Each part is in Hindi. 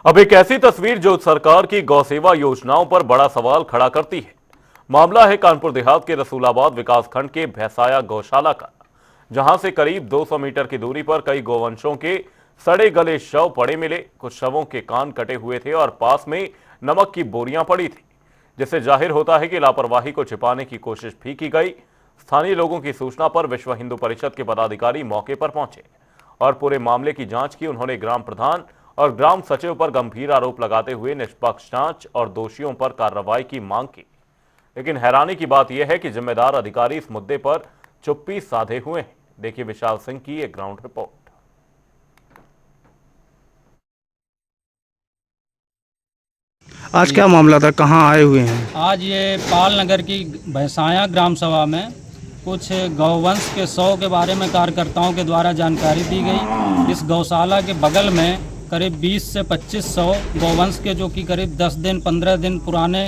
अब एक ऐसी तस्वीर जो सरकार की गौसेवा योजनाओं पर बड़ा सवाल खड़ा करती है। मामला है कानपुर देहात के रसूलाबाद विकासखंड के भैंसाया गौशाला का, जहां से करीब 200 मीटर की दूरी पर कई गौवंशों के सड़े गले शव पड़े मिले। कुछ शवों के कान कटे हुए थे और पास में नमक की बोरियां पड़ी थी, जिससे जाहिर होता है कि लापरवाही को छिपाने की कोशिश भी की गई। स्थानीय लोगों की सूचना पर विश्व हिंदू परिषद के पदाधिकारी मौके पर पहुंचे और पूरे मामले की जांच की। उन्होंने ग्राम प्रधान और ग्राम सचिव पर गंभीर आरोप लगाते हुए निष्पक्ष जांच और दोषियों पर कार्रवाई की मांग की। लेकिन हैरानी की बात यह है कि जिम्मेदार अधिकारी इस मुद्दे पर चुप्पी साधे हुए हैं। देखिए विशाल सिंह की एक ग्राउंड रिपोर्ट। आज क्या मामला था, कहां आए हुए हैं? आज ये पाल नगर की भैंसाया ग्राम सभा में कुछ गौवंश के 100 के बारे में कार्यकर्ताओं के द्वारा जानकारी दी गई। इस गौशाला के बगल में करीब 20 से 2500 गौवंश के, जो कि करीब 10 दिन 15 दिन पुराने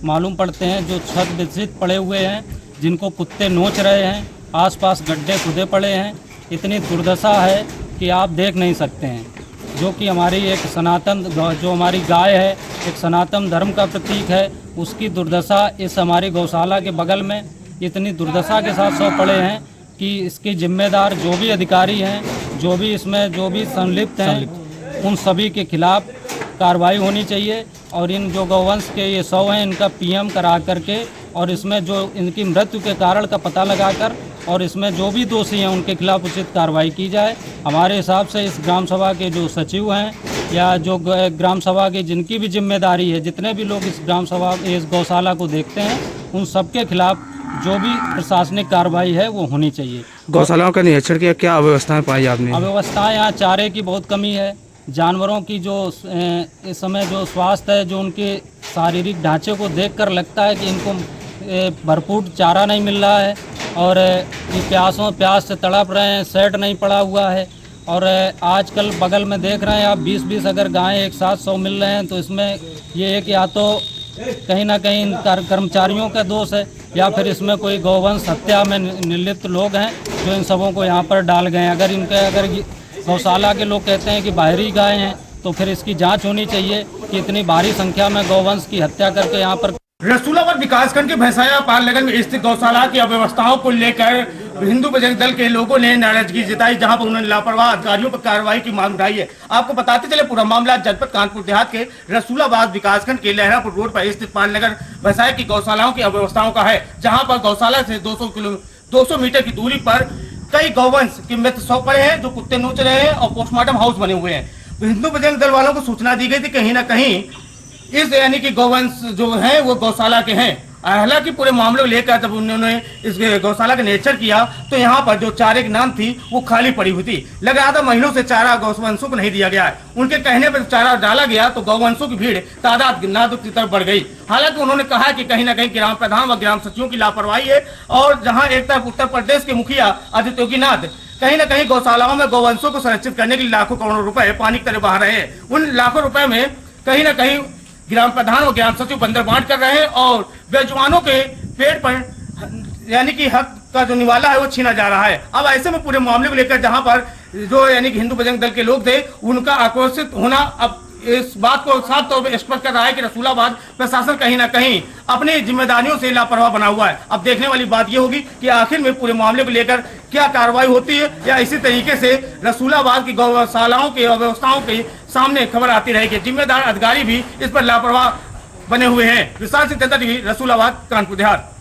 मालूम पड़ते हैं, जो छत विक्षित पड़े हुए हैं, जिनको कुत्ते नोच रहे हैं। आसपास गड्ढे खुदे पड़े हैं। इतनी दुर्दशा है कि आप देख नहीं सकते हैं। जो कि हमारी एक सनातन, जो हमारी गाय है, एक सनातन धर्म का प्रतीक है, उसकी दुर्दशा इस हमारी गौशाला के बगल में इतनी दुर्दशा के साथ शव पड़े हैं कि इसकी जिम्मेदार जो भी अधिकारी हैं, जो भी इसमें जो भी संलिप्त हैं, उन सभी के खिलाफ कार्रवाई होनी चाहिए। और इन जो गौवंश के ये शव हैं, इनका पीएम करा करके और इसमें जो इनकी मृत्यु के कारण का पता लगाकर और इसमें जो भी दोषी हैं उनके खिलाफ उचित कार्रवाई की जाए। हमारे हिसाब से इस ग्राम सभा के जो सचिव हैं या जो ग्राम सभा की जिनकी भी जिम्मेदारी है, जितने भी लोग इस ग्राम सभा इस गौशाला को देखते हैं, उन सबके खिलाफ जो भी प्रशासनिक कार्रवाई है वो होनी चाहिए। गौशालाओं का निरीक्षण किया, क्या अव्यवस्थाएं पाई आपने? अव्यवस्थाएं, यहाँ चारे की बहुत कमी है। जानवरों की जो इस समय जो स्वास्थ्य है, जो उनके शारीरिक ढांचे को देखकर लगता है कि इनको भरपूर चारा नहीं मिल रहा है और ये प्यास से तड़प रहे हैं। सेट नहीं पड़ा हुआ है। और आजकल बगल में देख रहे हैं आप 20-20 अगर गायें एक साथ 100 मिल रहे हैं, तो इसमें ये है कि या तो कहीं ना कहीं इन कर्मचारियों का दोष है या फिर इसमें कोई गौवंश हत्या में निर्लिप्त लोग हैं जो इन सबों को यहाँ पर डाल गए हैं। अगर गौशाला के लोग कहते हैं कि बाहरी गाय हैं, तो फिर इसकी जांच होनी चाहिए कि इतनी भारी संख्या में गौवंश की हत्या करके यहाँ पर। रसूलाबाद विकासखंड के भैंसाया पाल नगर में स्थित गौशाला की अव्यवस्थाओं को लेकर हिंदू बजरंग दल के लोगों ने नाराजगी जताई, जहां पर उन्होंने लापरवाह अधिकारियों पर कार्रवाई की मांग उठाई है। आपको बताते चले, पूरा मामला जनपद कानपुर देहात के रसूलाबाद विकासखंड के लहरापुर रोड पर स्थित पाल नगर भैंसाया की गौशालाओं की अव्यवस्थाओं का है, जहाँ पर गौशाला से 200 मीटर की दूरी पर कई गौवंश के मृत शव पड़े हैं, जो कुत्ते नोच रहे हैं और पोस्टमार्टम हाउस बने हुए हैं। हिंदू बजरंग दल वालों को सूचना दी गई थी कहीं ना कहीं इस यानी कि गौवंश जो है वो गौशाला के हैं। हालांकि पूरे मामले को लेकर जब उन्होंने इस गौशाला का निरीक्षण किया तो यहाँ पर जो चारे की नाम थी वो खाली पड़ी हुई थी। लग रहा था महीनों से चारा गौवंशों को नहीं दिया गया है। उनके कहने पर चारा डाला गया तो गौवंशों की भीड़ तादाद नादुक की तरफ बढ़ गई। हालांकि उन्होंने कहा कि कहीं ना कहीं ग्राम प्रधान व ग्राम सचिवों की लापरवाही है, और जहाँ एक तरफ उत्तर प्रदेश के मुखिया आदित्य योगीनाथ कहीं ना कहीं गौशालाओं में गौवंशों को संरक्षित करने के लिए लाखों करोड़ों रुपए पानी की तरह बहा रहे हैं। उन लाखों रुपए में कहीं ना कहीं ग्राम प्रधान और ग्राम सचिव बंदर बांट कर रहे हैं और बेजुबानों के पेट पर यानी कि हक का जो निवाला है वो छीना जा रहा है। अब ऐसे में पूरे मामले को लेकर जहां पर जो यानी कि हिंदू बजरंग दल के लोग थे, उनका आक्रोशित होना अब इस बात को साफ तौर पर स्पष्ट कर रहा है कि रसूलाबाद प्रशासन कहीं ना कहीं अपनी जिम्मेदारियों से लापरवाह बना हुआ है। अब देखने वाली बात यह होगी कि आखिर में पूरे मामले को लेकर क्या कार्रवाई होती है, या इसी तरीके से रसूलाबाद की गौशालाओं की अव्यवस्थाओं के सामने खबर आती रहेगी। जिम्मेदार अधिकारी भी इस पर लापरवाह बने हुए हैं। विशाल सिंह, जनता टीवी, रसूलाबाद, कानपुर देहात।